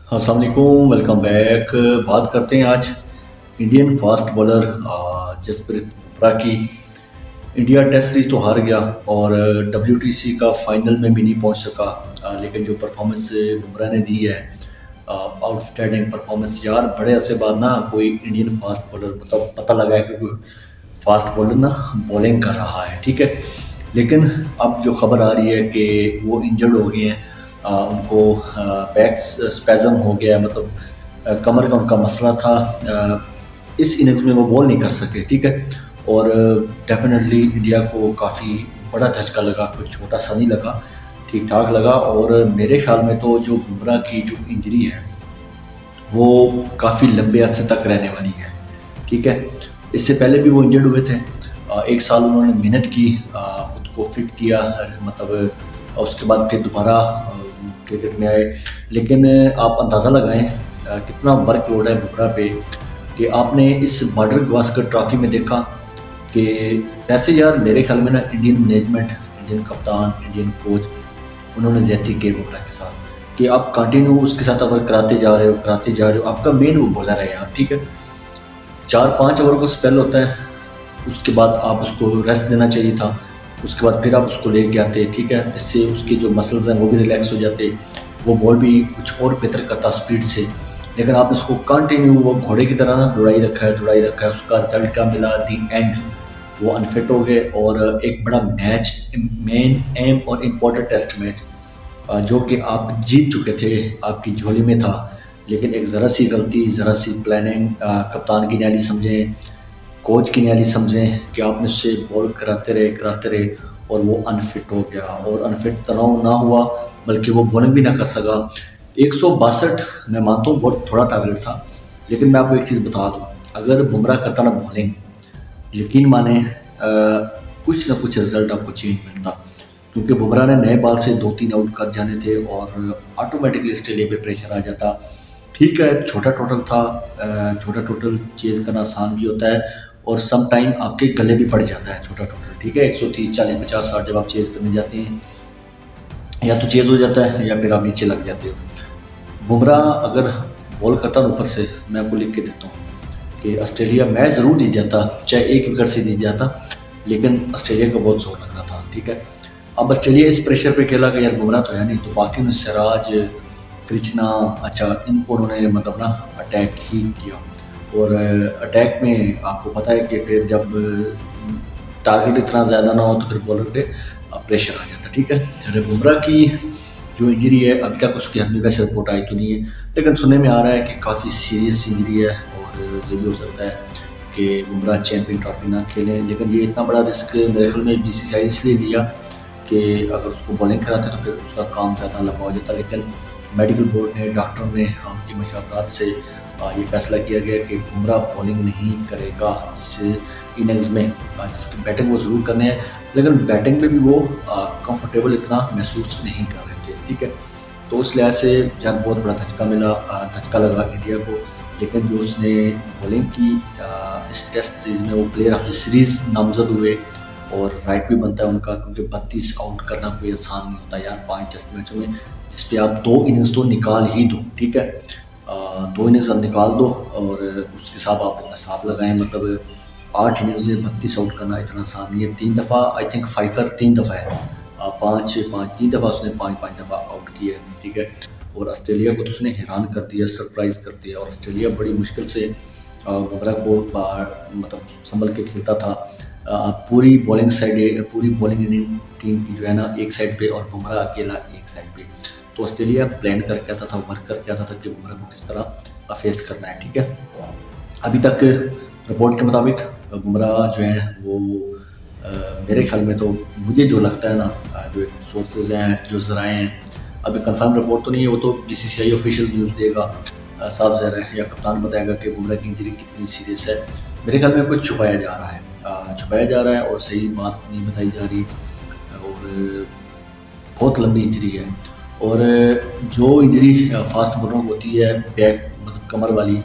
अस्सलाम वालेकुम, welcome back. बात करते हैं आज Indian fast bowler Jasprit Bumrah की। इंडिया टेस्ट सीरीज तो हार गया और डब्ल्यूटीसी का फाइनल में भी नहीं पहुंच सका। लेकिन जो परफॉर्मेंस बुमराह ने दी है, आउटस्टैंडिंग परफॉर्मेंस यार। बड़े अरसे बाद ना कोई इंडियन फास्ट बॉलर मतलब पता लगा है कि कोई फास्ट बॉलर ना बॉलिंग कर रहा है, ठीक है। लेकिन अब जो खबर आ रही है कि वो इंजर्ड हो गए हैं। उनको बैक स्पैज़म हो गया है, मतलब कमर का उनका मसला था। इस इनिंग्स में वो बॉल नहीं कर सके, ठीक है। और डेफिनेटली इंडिया को काफ़ी बड़ा धचका लगा, कोई छोटा सा नहीं लगा, ठीक ठाक लगा। और मेरे ख्याल में तो जो बुमराह की जो इंजरी है वो काफ़ी लंबे अरसे तक रहने वाली है, ठीक है। इससे पहले भी वो इंजर्ड हुए थे। एक साल उन्होंने मेहनत की, खुद को फिट किया, मतलब उसके बाद फिर दोबारा क्रिकेट में आए। लेकिन आप अंदाज़ा लगाएं कितना वर्कलोड है बुमराह पे कि आपने इस बॉर्डर गवास्कर ट्रॉफी में देखा कि वैसे यार मेरे ख्याल में ना इंडियन मैनेजमेंट, इंडियन कप्तान, इंडियन कोच, उन्होंने ज्यादती की बुमराह के साथ कि आप कंटिन्यू उसके साथ अगर कराते जा रहे हो। आपका मेन वो बॉलर है यार, ठीक है। 4-5 ओवर का स्पेल होता है, उसके बाद आप उसको रेस्ट देना चाहिए था। उसके बाद फिर आप उसको लेके आते, ठीक है। इससे उसके जो मसल्स हैं वो भी रिलैक्स हो जाते, वो बॉल भी कुछ और बेहतर करता स्पीड से। लेकिन आपने उसको कंटिन्यू वो घोड़े की तरह ना दौड़ाई रखा है। उसका रिजल्ट क्या मिला दी एंड, वो अनफिट हो गए। और एक बड़ा मैच, मेन एम और इम्पोर्टेंट टेस्ट मैच जो कि आप जीत चुके थे, आपकी झोली में था। लेकिन एक ज़रा सी गलती, ज़रा सी प्लानिंग, कप्तान की न्याली समझें, कोच की न्याली समझें कि आपने उससे बॉल कराते रहे और वो अनफिट हो गया। और अनफिट तनाव ना हुआ बल्कि वो बॉलिंग भी ना कर सका। 162 मैं मानता हूँ बहुत थोड़ा टारगेट था, लेकिन मैं आपको एक चीज़ बता दूँ, अगर बुमराह करता ना बॉलिंग, यकीन माने कुछ ना कुछ रिजल्ट आपको चेंज मिलता। क्योंकि बुमराह ने नए बॉल से 2-3 आउट कर जाने थे और ऑटोमेटिकली ऑस्ट्रेलिया पे प्रेशर आ जाता। ठीक है, छोटा टोटल था, छोटा टोटल चेज़ करना आसान भी होता है और सम टाइम आपके गले भी पड़ जाता है छोटा टोटल, ठीक है। 130, 40, 50, 60 जब आप चेज़ करने जाते हैं, या तो चेज़ हो जाता है या फिर आप नीचे लग जाते हो। बुमराह अगर बॉल करता ना ऊपर से, मैं आपको लिख के देता हूँ कि ऑस्ट्रेलिया मैच ज़रूर जीत जाता, चाहे एक विकेट से जीत जाता, लेकिन ऑस्ट्रेलिया को बहुत जोर लग रहा था, ठीक है। अब ऑस्ट्रेलिया इस प्रेशर पे खेला कि यार बुमराह तो है नहीं, तो बाकी में सिराज, कृष्णा, अच्छा इनको उन्होंने मतलब ना अटैक ही किया। और अटैक में आपको पता है कि फिर जब टारगेट इतना ज़्यादा ना हो तो फिर बॉलर पे प्रेशर आ जाता, ठीक है। अरे बुमराह की जो इंजरी है अभी तक उसकी हमें वैसे रिपोर्ट आई तो नहीं है, लेकिन सुनने में आ रहा है कि काफ़ी सीरियस इंजरी है। और ये भी हो सकता है कि बुमराह चैंपियन ट्रॉफी ना खेलें। लेकिन ये इतना बड़ा रिस्क मेरे ख्याल में बीसीसीआई इसलिए लिया कि अगर उसको बॉलिंग कराते तो फिर उसका काम ज़्यादा लंबा हो जाता। लेकिन मेडिकल बोर्ड ने, डॉक्टर ने, उनकी मशवरात से ये फैसला किया गया कि बुमराह बॉलिंग नहीं करेगा इस इनिंग्स में। जिसकी बैटिंग वो ज़रूर करने हैं, लेकिन बैटिंग में भी वो कंफर्टेबल इतना महसूस नहीं कर रहे थे, ठीक है। तो उस लिहाज से शायद बहुत बड़ा धचका मिला, धचका लगा इंडिया को। लेकिन जो उसने बॉलिंग की इस टेस्ट सीरीज़ में, वो प्लेयर ऑफ द सीरीज़ नामजद हुए। और राइट भी बनता है उनका, क्योंकि 32 आउट करना कोई आसान नहीं होता यार 5 टेस्ट मैचों में, जिस पे आप 2 इनिंग्स तो निकाल ही दो, ठीक है। 2 इनिंग्स आप निकाल दो और उसके साथ आप हिसाब लगाएं, मतलब 8 इनिंग्स में 32 आउट करना इतना आसान नहीं है। 3 दफ़ा आई थिंक फाइफर 3 दफ़ा है, 3 दफ़ा उसने 5-5 दफ़ा आउट किया है, ठीक है। और ऑस्ट्रेलिया को तो उसने हैरान कर दिया, सरप्राइज़ कर दिया। और ऑस्ट्रेलिया बड़ी मुश्किल से बुमराह को मतलब संभल के खेलता था। पूरी बॉलिंग साइड, पूरी बॉलिंग इंडियन टीम की जो है ना एक साइड पे और बुमराह अकेला एक साइड पे। तो ऑस्ट्रेलिया प्लान करके आता था, वर्क करके आता था कि बुमराह को किस तरह फेस करना है, ठीक है। अभी तक रिपोर्ट के मुताबिक बुमराह जो है वो मेरे ख्याल में तो मुझे जो लगता है ना, जो सोर्सेज हैं, जो ज़राए हैं, अभी कंफर्म रिपोर्ट तो नहीं है, वो तो बीसीसीआई ऑफिशियल न्यूज़ देगा, साफ ज़ाहिर है, या कप्तान बताएगा कि बुमराह की इंजरी कितनी सीरियस है। मेरे ख्याल में कुछ छुपाया जा रहा है, छुपाया जा रहा है और सही बात नहीं बताई जा रही। और बहुत लंबी इंजरी है। और जो इंजरी फास्ट बॉलर को होती है, बैक मतलब कमर वाली,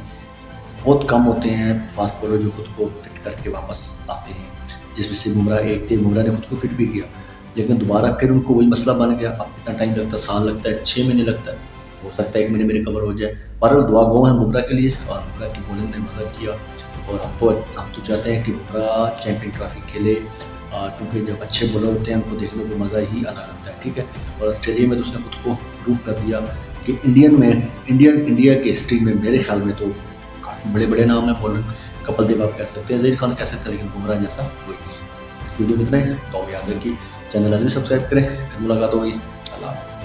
बहुत कम होते हैं फास्ट बॉलर जो खुद को फिट करके वापस आते हैं, जिसमें से बुमराह एक थे। बुमराह ने खुद को फिट भी किया, लेकिन दोबारा फिर उनको वही मसला बन गया। अब कितना टाइम लगता है, साल लगता है, 6 महीने लगता है। हो सकता है 1 महीने में रिकवर हो जाए। बहरहाल दुआ गो है बुमराह के लिए, और बुमराह की बॉलिंग ने मज़ा किया, और हम तो चाहते हैं कि बुमराह चैंपियन ट्रॉफी खेले, क्योंकि जब अच्छे बॉलर होते हैं उनको देखने को मज़ा ही अलग आता है, ठीक है। और ऑस्ट्रेलिया में तो उसने खुद को प्रूव कर दिया कि इंडिया की हिस्ट्री में मेरे ख्याल में तो काफ़ी बड़े-बड़े नाम हैं बॉलर। कपिल देव आप कह सकते हैं, ज़हीर खान कह सकते हैं, लेकिन बुमराह जैसा कोई नहीं है। इस वीडियो में इतना ही, तो याद रखिए चैनल लाजमी सब्सक्राइब करें, फिर मुलाकात होगी। अल्लाह हाफ़िज़।